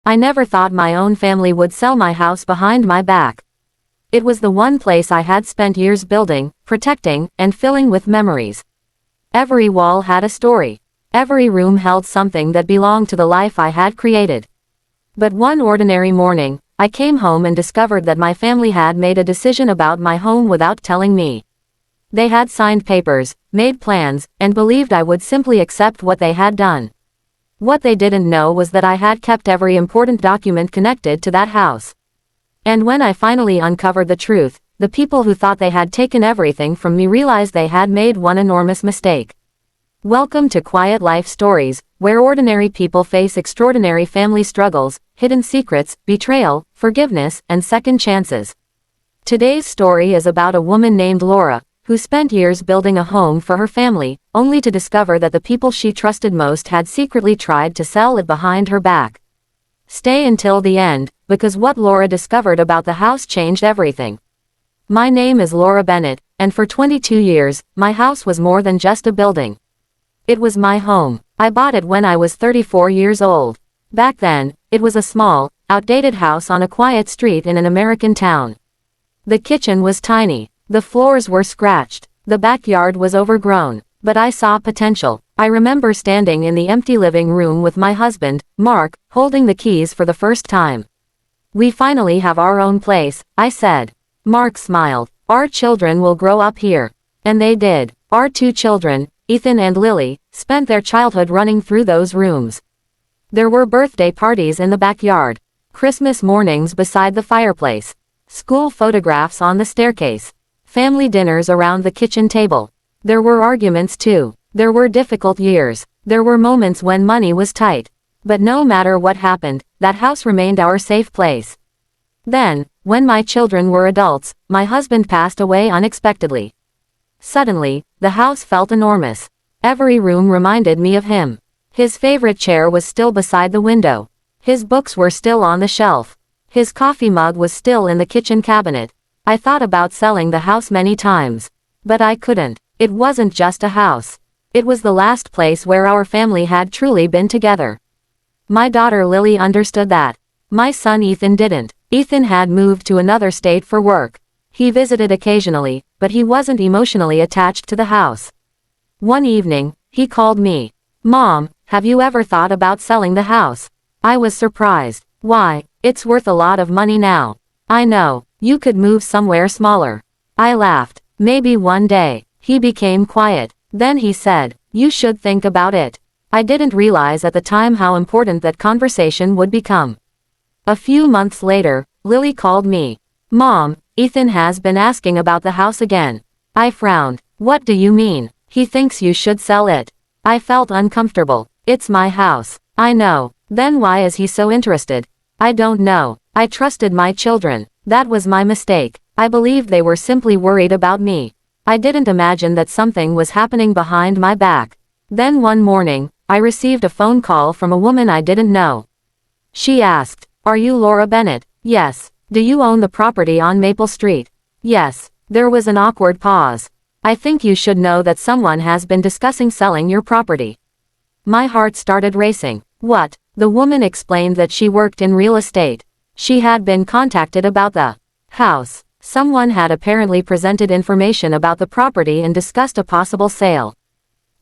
I never thought my own family would sell my house behind my back. It was the one place I had spent years building, protecting, and filling with memories. Every wall had a story. Every room held something that belonged to the life I had created. But one ordinary morning, I came home and discovered that my family had made a decision about my home without telling me. They had signed papers, made plans, and believed I would simply accept what they had done. What they didn't know was that I had kept every important document connected to that house. And when I finally uncovered the truth, the people who thought they had taken everything from me realized they had made one enormous mistake. Welcome to Quiet Life Stories, where ordinary people face extraordinary family struggles, hidden secrets, betrayal, forgiveness, and second chances. Today's story is about a woman named Laura, who spent years building a home for her family, only to discover that the people she trusted most had secretly tried to sell it behind her back. Stay until the end, because what Laura discovered about the house changed everything. My name is Laura Bennett, and for 22 years, my house was more than just a building. It was my home. I bought it when I was 34 years old. Back then, it was a small, outdated house on a quiet street in an American town. The kitchen was tiny. The floors were scratched. The backyard was overgrown. But I saw potential. I remember standing in the empty living room with my husband, Mark, holding the keys for the first time. "We finally have our own place," I said. Mark smiled. "Our children will grow up here." And they did. Our two children, Ethan and Lily, spent their childhood running through those rooms. There were birthday parties in the backyard, Christmas mornings beside the fireplace, school photographs on the staircase, family dinners around the kitchen table. There were arguments too. There were difficult years. There were moments when money was tight. But no matter what happened, that house remained our safe place. Then, when my children were adults, my husband passed away unexpectedly. Suddenly, the house felt enormous. Every room reminded me of him. His favorite chair was still beside the window. His books were still on the shelf. His coffee mug was still in the kitchen cabinet. I thought about selling the house many times. But I couldn't. It wasn't just a house. It was the last place where our family had truly been together. My daughter Lily understood that. My son Ethan didn't. Ethan had moved to another state for work. He visited occasionally, but he wasn't emotionally attached to the house. One evening, he called me. "Mom, have you ever thought about selling the house?" I was surprised. "Why? It's worth a lot of money now." "I know. You could move somewhere smaller." I laughed. "Maybe one day." He became quiet. Then he said, "You should think about it." I didn't realize at the time how important that conversation would become. A few months later, Lily called me. "Mom, Ethan has been asking about the house again." I frowned. "What do you mean?" "He thinks you should sell it." I felt uncomfortable. "It's my house." "I know. Then why is he so interested?" "I don't know. I trusted my children. That was my mistake. I believed they were simply worried about me. I didn't imagine that something was happening behind my back." Then one morning, I received a phone call from a woman I didn't know. She asked, "Are you Laura Bennett?" "Yes." "Do you own the property on Maple Street?" "Yes." There was an awkward pause. "I think you should know that someone has been discussing selling your property." My heart started racing. "What?" The woman explained that she worked in real estate. She had been contacted about the house. Someone had apparently presented information about the property and discussed a possible sale.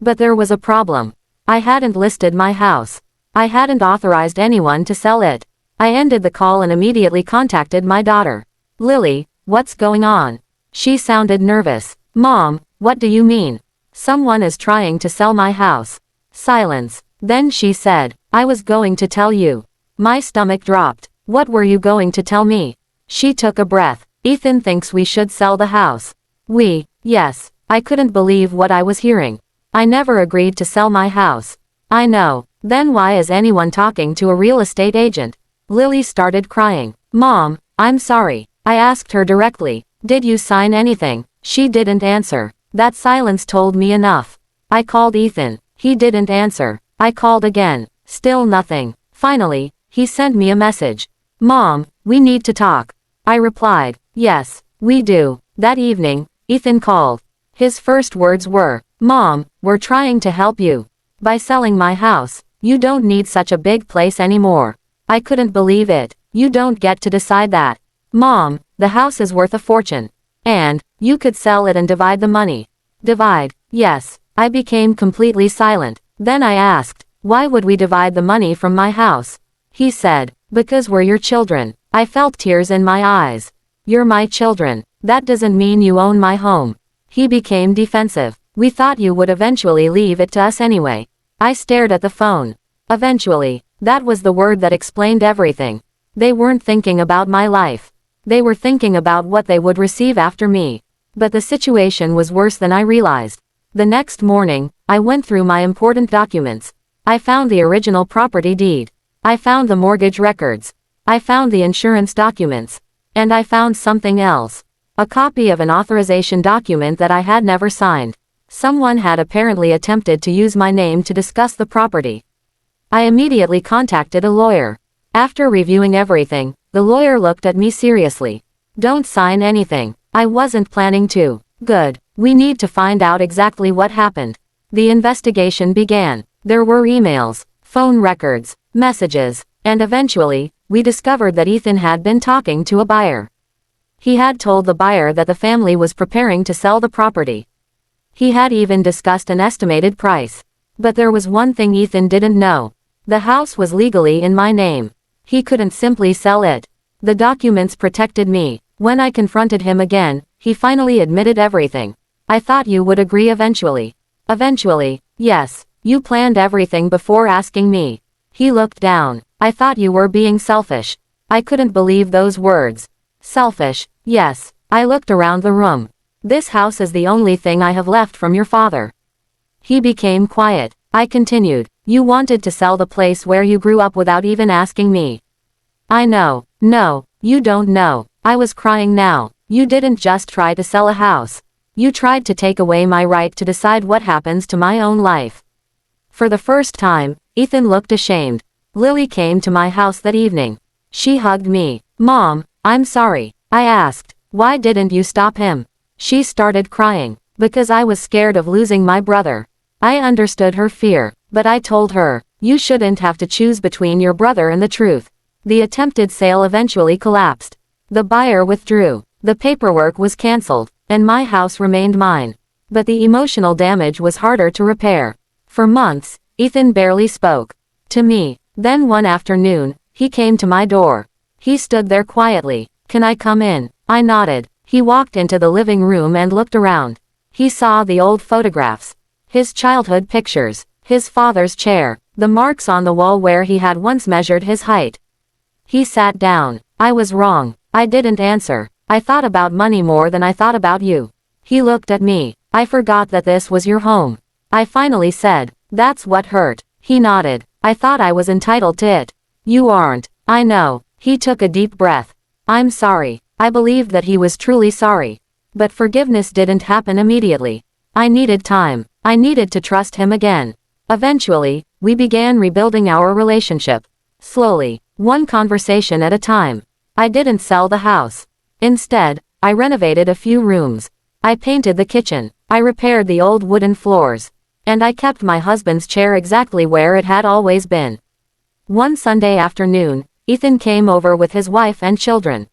But there was a problem. I hadn't listed my house. I hadn't authorized anyone to sell it. I ended the call and immediately contacted my daughter. "Lily, what's going on?" She sounded nervous. "Mom, what do you mean?" "Someone is trying to sell my house." Silence. Then she said, "I was going to tell you." My stomach dropped. "What were you going to tell me?" She took a breath. "Ethan thinks we should sell the house." Yes. I couldn't believe what I was hearing. I never agreed to sell my house. "I know. Then why is anyone talking to a real estate agent?" Lily started crying. "Mom, I'm sorry." I asked her directly, "Did you sign anything?" She didn't answer. That silence told me enough. I called Ethan. He didn't answer. I called again. Still nothing. Finally, he sent me a message. "Mom, we need to talk." I replied, "Yes, we do." That evening, Ethan called. His first words were, "Mom, we're trying to help you. By selling my house, you don't need such a big place anymore." I couldn't believe it. You don't get to decide that. Mom, the house is worth a fortune. And, you could sell it and divide the money. Divide, yes. I became completely silent. Then I asked, why would we divide the money from my house? He said, because we're your children. I felt tears in my eyes. You're my children. That doesn't mean you own my home. He became defensive. We thought you would eventually leave it to us anyway. I stared at the phone. Eventually, that was the word that explained everything. They weren't thinking about my life. They were thinking about what they would receive after me. But the situation was worse than I realized. The next morning, I went through my important documents. I found the original property deed. I found the mortgage records. I found the insurance documents. And I found something else. A copy of an authorization document that I had never signed. Someone had apparently attempted to use my name to discuss the property. I immediately contacted a lawyer. After reviewing everything, the lawyer looked at me seriously. Don't sign anything. I wasn't planning to. Good. We need to find out exactly what happened. The investigation began. There were emails, phone records, messages, and eventually, we discovered that Ethan had been talking to a buyer. He had told the buyer that the family was preparing to sell the property. He had even discussed an estimated price. But there was one thing Ethan didn't know. The house was legally in my name. He couldn't simply sell it. The documents protected me. When I confronted him again, he finally admitted everything. I thought you would agree eventually. Eventually, yes. You planned everything before asking me. He looked down. I thought you were being selfish. I couldn't believe those words. Selfish, yes. I looked around the room. This house is the only thing I have left from your father. He became quiet. I continued. You wanted to sell the place where you grew up without even asking me. I know. No, you don't know. I was crying now. You didn't just try to sell a house. You tried to take away my right to decide what happens to my own life. For the first time, Ethan looked ashamed. Lily came to my house that evening. She hugged me. Mom, I'm sorry. I asked, why didn't you stop him? She started crying. Because I was scared of losing my brother. I understood her fear, but I told her, you shouldn't have to choose between your brother and the truth. The attempted sale eventually collapsed. The buyer withdrew. The paperwork was cancelled, and my house remained mine. But the emotional damage was harder to repair. For months, Ethan barely spoke to me. Then one afternoon, he came to my door. He stood there quietly. Can I come in? I nodded. He walked into the living room and looked around. He saw the old photographs. His childhood pictures. His father's chair. The marks on the wall where he had once measured his height. He sat down. I was wrong. I didn't answer. I thought about money more than I thought about you. He looked at me. I forgot that this was your home. I finally said, that's what hurt. He nodded. I thought I was entitled to it. You aren't. I know. He took a deep breath. I'm sorry. I believed that he was truly sorry. But forgiveness didn't happen immediately. I needed time. I needed to trust him again. Eventually, we began rebuilding our relationship. Slowly, one conversation at a time. I didn't sell the house. Instead, I renovated a few rooms. I painted the kitchen. I repaired the old wooden floors. And I kept my husband's chair exactly where it had always been. One Sunday afternoon, Ethan came over with his wife and children.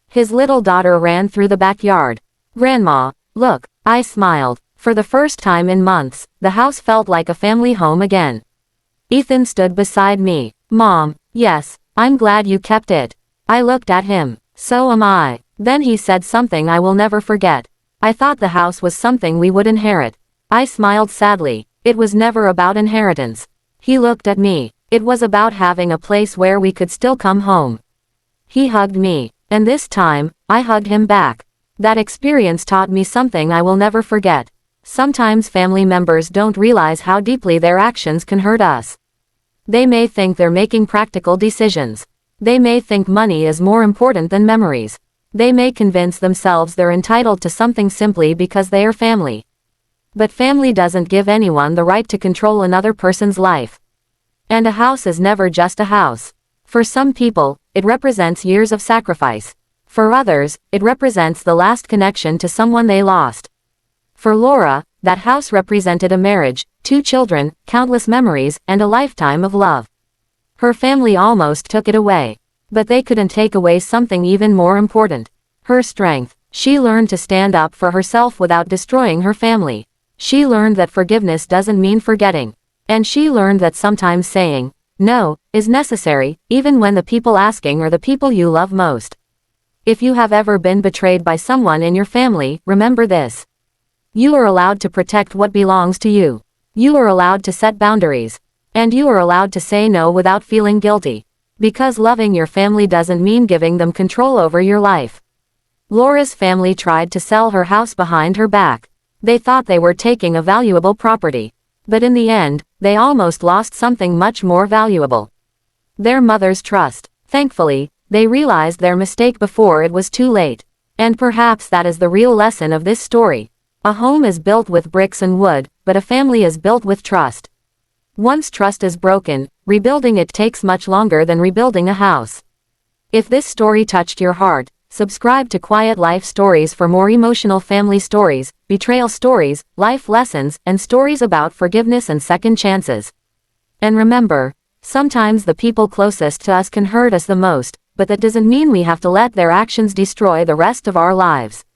His little daughter ran through the backyard. Grandma, look, I smiled. For the first time in months, the house felt like a family home again. Ethan stood beside me. Mom, yes, I'm glad you kept it. I looked at him. So am I. Then he said something I will never forget. I thought the house was something we would inherit. I smiled sadly. It was never about inheritance. He looked at me. It was about having a place where we could still come home. He hugged me. And this time, I hugged him back. That experience taught me something I will never forget. Sometimes family members don't realize how deeply their actions can hurt us. They may think they're making practical decisions. They may think money is more important than memories. They may convince themselves they're entitled to something simply because they are family. But family doesn't give anyone the right to control another person's life. And a house is never just a house. For some people, it represents years of sacrifice. For others, it represents the last connection to someone they lost. For Laura, that house represented a marriage, 2 children, countless memories, and a lifetime of love. Her family almost took it away. But they couldn't take away something even more important. Her strength. She learned to stand up for herself without destroying her family. She learned that forgiveness doesn't mean forgetting. And she learned that sometimes saying, no, is necessary, even when the people asking are the people you love most. If you have ever been betrayed by someone in your family, remember this. You are allowed to protect what belongs to you. You are allowed to set boundaries. And you are allowed to say no without feeling guilty. Because loving your family doesn't mean giving them control over your life. Laura's family tried to sell her house behind her back. They thought they were taking a valuable property. But in the end, they almost lost something much more valuable. Their mother's trust. Thankfully, they realized their mistake before it was too late. And perhaps that is the real lesson of this story. A home is built with bricks and wood, but a family is built with trust. Once trust is broken, rebuilding it takes much longer than rebuilding a house. If this story touched your heart, subscribe to Quiet Life Stories for more emotional family stories, betrayal stories, life lessons, and stories about forgiveness and second chances. And remember, sometimes the people closest to us can hurt us the most, but that doesn't mean we have to let their actions destroy the rest of our lives.